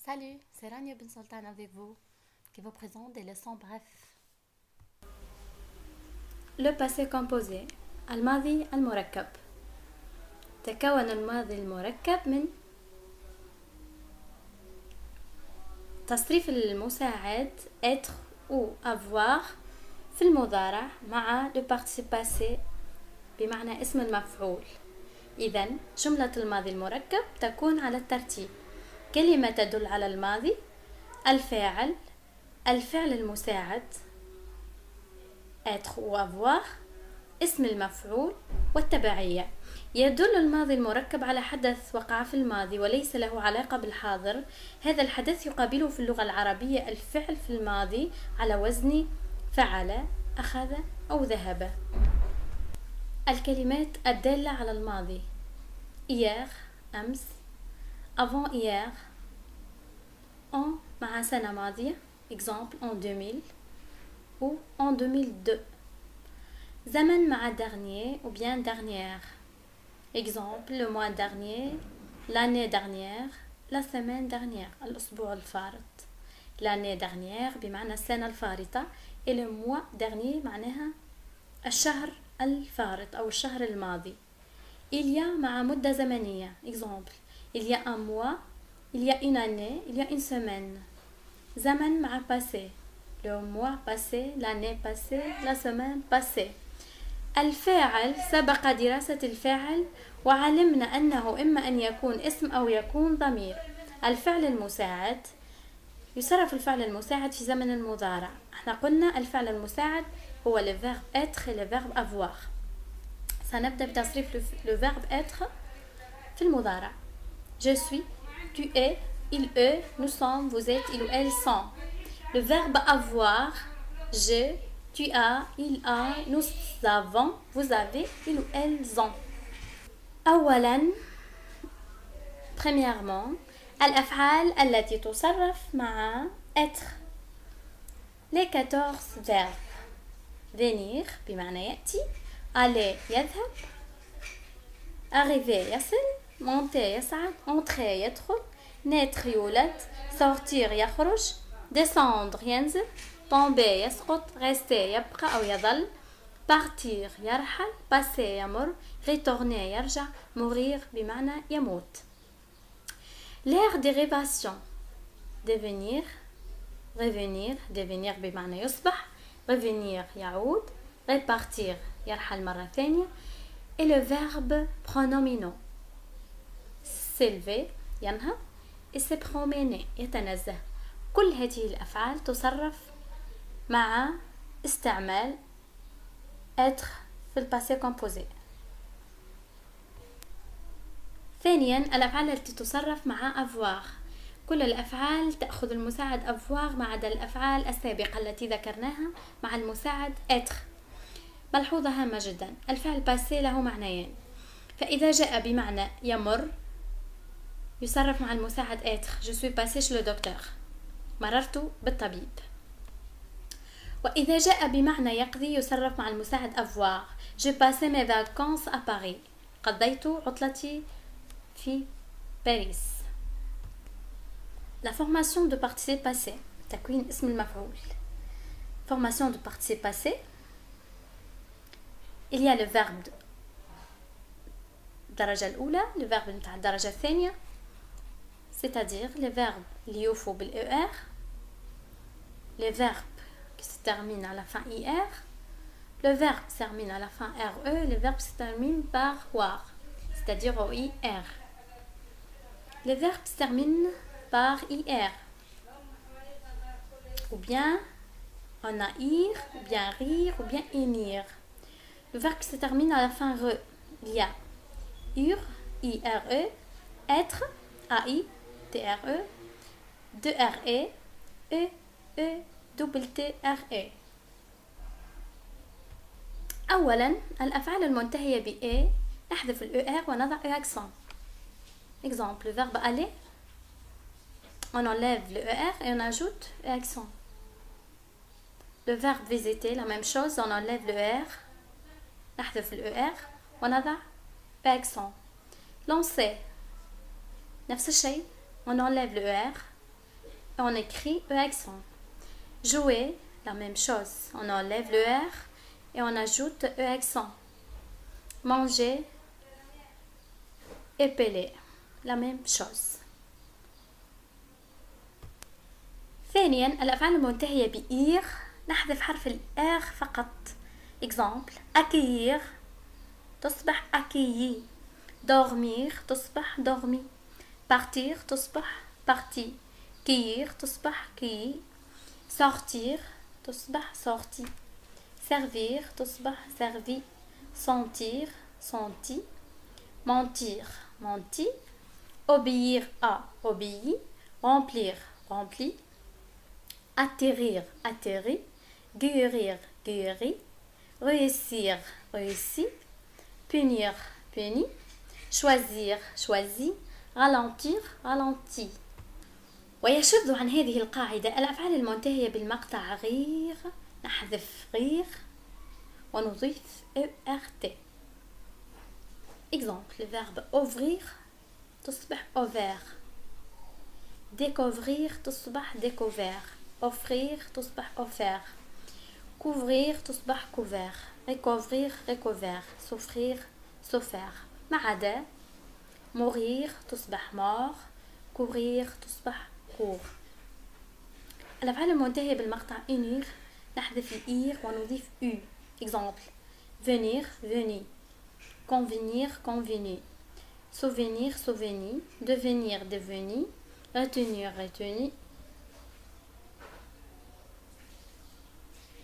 Salut, c'est Rania Ben Sultan avec vous, qui vous présente des leçons brefs. Le passé composé الماضي المركب. تكون الماضي المركب من تصريف المساعد être ou avoir في المضارع مع le participe passé بمعنى اسم المفعول. إذن جملة الماضي المركب تكون على الترتيب: كلمة تدل على الماضي، الفاعل، الفعل المساعد être ou avoir، اسم المفعول والتبعية. يدل الماضي المركب على حدث وقع في الماضي وليس له علاقة بالحاضر. هذا الحدث يقابله في اللغة العربية الفعل في الماضي على وزن فعل، أخذ أو ذهب. الكلمات الدالة على الماضي: hier أمس، avant hier، en مع سنة ماضية exemple en 2000 ou en 2002. زمن مع dernier ou bien dernière exemple le mois dernier، l'année dernière، la semaine dernière الأسبوع الفارط. l'année dernière بمعنى السنة الفارطة et le mois dernier معناها الشهر الفارط أو الشهر الماضي. il y a مع مدة زمنية exemple il y a un mois، il y a une année، il y a une semaine. زمن مع passé le mois passé، l'année passée، la semaine passée. الفاعل سبق دراسة الفاعل وعلمنا أنه إما أن يكون اسم أو يكون ضمير. الفعل المساعد يصرف الفعل المساعد في زمن المضارع. احنا قلنا الفعل المساعد هو le verbe être et le verbe avoir. سنبدأ بتصريف le verbe être في المضارع: je suis، tu es، il eux، nous sommes، vous êtes، ils ou elles sont. le verbe avoir: je، tu as، il a، nous avons، vous avez، ils ou elles ont. أولاً premièrement الأفعال التي تصرف مع être. les 14 verbes: venir بمعنى يأتي، aller يذهب، arriver يصل، monter يصعد، entrer يدخل، naître يولد، sortir يخرج، descendre ينزل، tomber يسقط، rester يبقى أو يظل، partir يرحل، passer يمر، retourner يرجع، mourir بمعنى يموت. l'air dérivation: devenir، revenir، devenir بمعنى يصبح، revenir يعود، repartir يرحل مرة ثانية. et le verbe pronominaux: s'élever ينهض et se promener يتنزه. كل هذه الأفعال تصرف مع استعمال être في الباسي كومبوزي. ثانيا الأفعال التي تصرف مع avoir. كل الأفعال تأخذ المساعد avoir ما عدا الأفعال السابقة التي ذكرناها مع المساعد être. ملحوظة هامة جدا: الفعل باسي له معنيين، فإذا جاء بمعنى يمر يصرف مع المساعد être je suis passé chez le docteur، مررت بالطبيب. وإذا جاء بمعنى يقضي يصرف مع المساعد avoir j'ai passé mes vacances à Paris، قضيت عطلتي في باريس. la formation de participe passé تكوين اسم المفعول. formation de participe passé: il y a le verbe الدرجة الأولى، le verbe نتاع الدرجة الثانية c'est-à-dire les verbes اللي يوفوا بالER، les verbes qui se terminent à la fin IR، le verbe qui se termine à la fin RE، le verbe qui se termine par WAR c'est-à-dire OIR. les verbes qui se terminent par IR ou bien on a ir ou bien rire ou bien émir. le verbe qui se termine à la fin RE: il y a UR IRE، être AI TRE، de RE E E double TRE. أولا الأفعال المنتهية ب A نحذف ال ER ونضع E accent. exemple le verbe aller: on enlève le ER et on ajoute E accent. le verbe visiter: la même chose, on enlève le ER نحذف ال ER ونضع E accent. lancer: نفس الشيء، on enlève le ER et on écrit E accent. Jouer, la même chose. On enlève le R et on ajoute E accent. Manger, épeler, la même chose. ثانيا الأفعال المنتهية بإير نحذف حرف الآر فقط. Exemple, accueillir تصبح accueilli. Dormir تصبح dormi. Partir تصبح parti. Cueillir تصبح cueilli. Sortir تصبح sorti. Servir تصبح servi. Sentir senti. Mentir menti. Obéir à obéi. Remplir rempli. Atterrir atterri. Guérir guéri. Réussir réussi. Punir puni. Choisir choisi. ralentir ralenti. ويشذ عن هذه القاعدة الأفعال المنتهية بالمقطع غير نحذف غير ونضيف ERT. Exemple, le verbe ouvrir تصبح ouvert. Découvrir تصبح découvert. Offrir تصبح offert. Couvrir تصبح couvert. Recouvrir recouvert. Souffrir souffert. ما عدا mourir تصبح mort. courir تصبح court. الأفعال المنتهية بالمقطع unir نحذف الإير ونضيف U. Exemple, venir venu. Convenir convenu. Souvenir souvenu. Devenir devenu. Retenir retenu.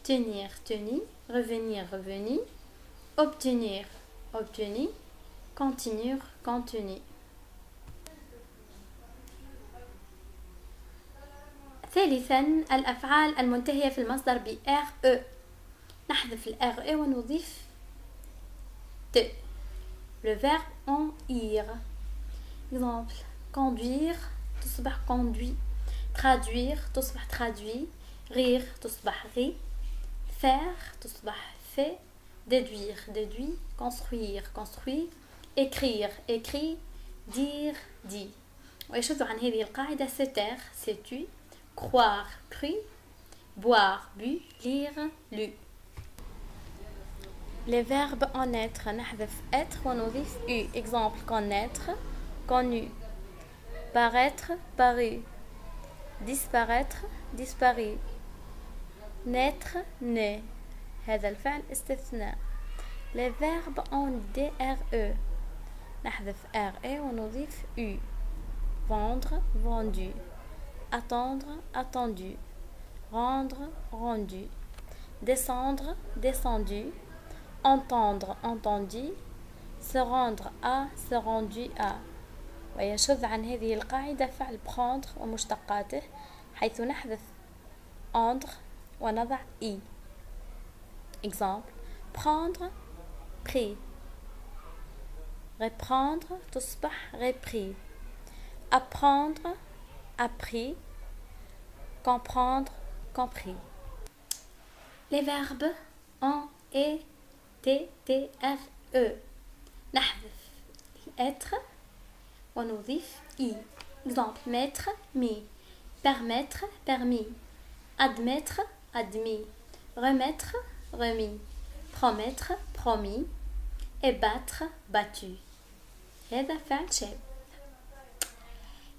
Tenir tenu. Revenir revenu. Obtenir obtenu. Continuer contenu. ثالثا الأفعال المنتهية في المصدر ب RE نحذف ال RE ونضيف T. Le verbe en ir. Exemple, conduire تصبح conduit. Traduire تصبح traduit. Rire تصبح ri. Faire تصبح fait. Déduire déduit. Construire construit. Écrire écrit. Dire dit. ويشذ عن هذه القاعدة se taire se tu. Croire, cru. Boire, bu. Lire, lu. Les verbes en être نحذف être ونضيف U. Exemple, connaître, connu. Paraître, paru. Disparaître, disparu. Naître, né. هذا الفعل استثناء. Les verbes en DRE نحذف RE ونضيف U. Vendre, vendu. Attendre, attendu. Rendre, rendu. Descendre, descendu. Entendre, entendu. Se rendre à, se rendu à. ويشذ عن هذه القاعدة فعل prendre ومشتقاته حيث نحذف entre ونضع i. Exemple, prendre, pris. Reprendre تصبح repris. Apprendre appris. Comprendre compris. Les verbes en et TTRE نحذف être ونضيف i. Exemple, mettre mis. Permettre permis. Admettre admis. Remettre remis. Promettre promis. Et battre battu. هذا فعل شاذ.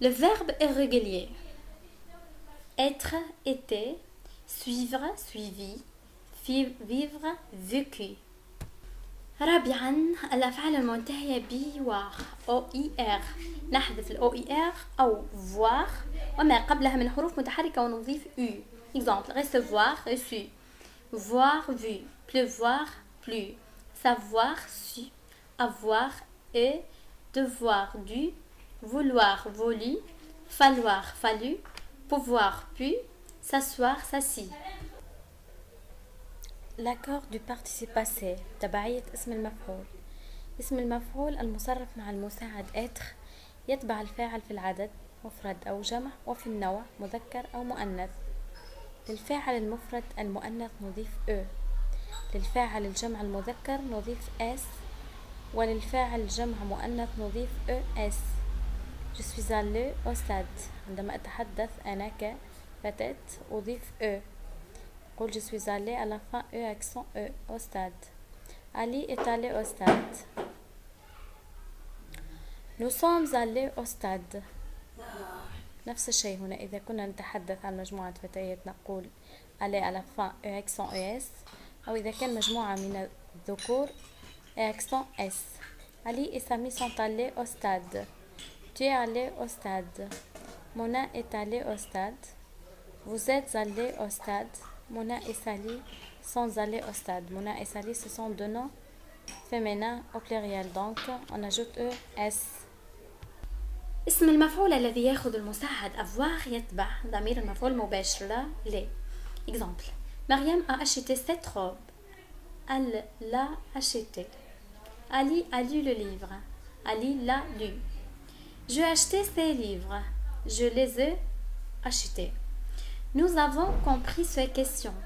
Le verbe irrégulier. Être, été. Suivre, suivi. Vivre, vécu. رابعا الأفعال المنتهية ب وار OER نحذف ال OER أو voir وما قبلها من حروف متحركة ونضيف U. Exemple, recevoir, reçu. Voir, vu. Pleuvoir, plu. Savoir, su. Avoir, et. Devoir, dû. Vouloir, voulu. Falloir, fallu. Pouvoir, pu. S'asseoir, s'assit. L'accord du participe passé تبعية اسم المفعول. اسم المفعول المصرف مع المساعد être يتبع الفاعل في العدد مفرد أو جمع وفي النوع مذكر أو مؤنث. للفاعل المفرد المؤنث نضيف e. للفاعل الجمع المذكر نضيف s. وللفاعل الجمع مؤنث نضيف es. Je suis allé au stade. عندما أتحدث أنا كفتاة أضيف E. قل je suis allé à la fin E accent E au stade. Ali est allé au stade. Nous sommes allés au stade. نفس الشيء هنا إذا كنا نتحدث عن مجموعة فتيات نقول aller à la fin E accent ES، أو إذا كان مجموعة من الذكور E accent S. Ali et Sami sont allés au stade. Tu es allé au stade. Mona est allée au stade. Vous êtes allés au stade. Mona et Sali sont allés au stade. Mona et Sali, ce sont deux noms féminins au pluriel, donc on ajoute ES. اسم المفعول الذي يأخذ المساعد avoir يتبع ضمير المفعول المباشر لا. Exemple. Mariam a acheté cette robe. Elle l'a acheté. Ali a lu le livre. Ali l'a lu. J'ai acheté ces livres. Je les ai achetés. Nous avons compris ces questions.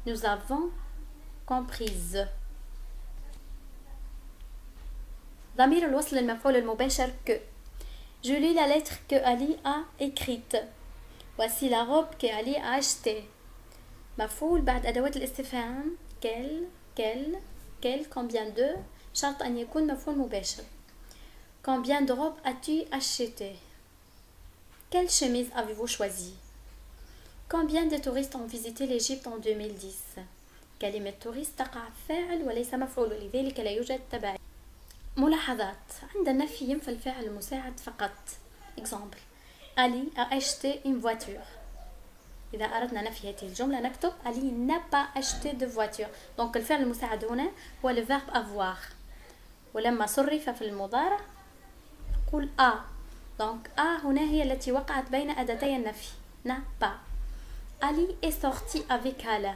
Nous avons comprise. ضمير الوصل المفعول المباشر que. Je lis la lettre que Ali a écrite. Voici la robe que Ali a achetée. مفعول بعد أدوات الاستفهام quel combien de شرط أن يكون مفعول مباشر. Combien de robes as-tu acheté? Quelle chemise avez-vous choisi? Combien de touristes ont visité l'Égypte en 2010? كلمة touriste تقع فاعل وليس مفعول، لذلك لا يوجد تبعية. ملاحظات. عند النفي ينفى الفاعل المساعد فقط. Exemple. Ali a acheté une voiture. إذا أردنا نفي هذه الجملة نكتب Ali n'a pas acheté de voiture. donc الفعل المساعد هنا هو le verbe avoir. ولما صرف في المضارع نقول a. donc a هنا هي التي وقعت بين أداتي النفي. n'a pas. Ali est sorti avec Hala.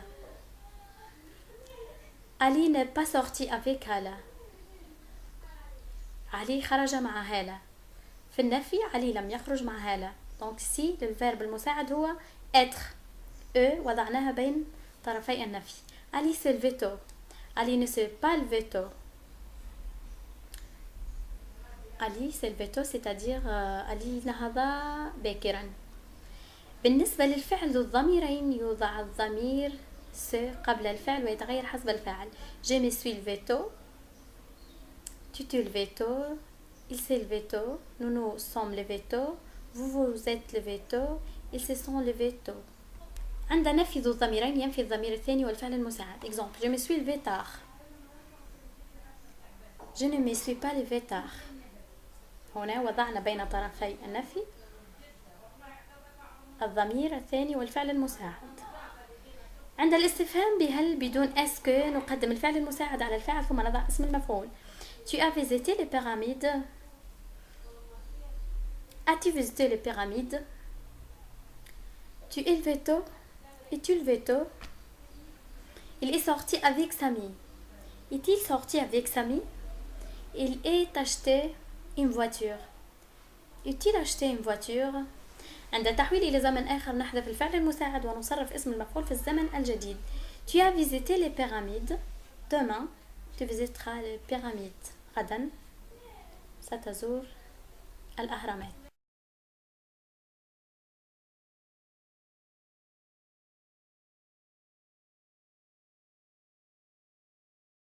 Ali n'est pas sorti avec Hala. علي خرج مع هالة. في النفي علي لم يخرج مع هالة. donc ici le verbe المساعد هو être. وضعناها بين طرفي النفي. علي s'est levé tôt. علي ne s'est pas levé tôt. علي s'est levé tôt c'est-à-dire علي نهض باكرا. بالنسبة للفعل ذو الضميرين يوضع الضمير se قبل الفعل ويتغير حسب الفاعل. je me suis levé tôt. Tu t'es levé tôt, il s'est levé tôt, nous nous sommes levés tôt, vous vous êtes levé tôt, ils se sont levés tôt. عند نفي ذو الضميرين ينفي الضمير الثاني والفعل المساعد. Exemple. Je me suis levé tard. Je ne me suis pas levé tard. هنا وضعنا بين طرفي النفي الضمير الثاني والفعل المساعد. عند الاستفهام بهل بدون اسكو نقدم الفعل المساعد على الفاعل ثم نضع اسم المفعول. Tu as visité les pyramides. As-tu visité les pyramides? Tu es levé tôt. Es-tu levé tôt? Il est sorti avec Sami. Est-il sorti avec Sami? Il est acheté une voiture. Est-il acheté une voiture? عند التحويل إلى زمن آخر نحذف الفعل المساعد ونصرف اسم المفعول في الزمن الجديد. Tu as visité les pyramides. Demain, tu visiteras les pyramides. غدا ستزور الأهرامات.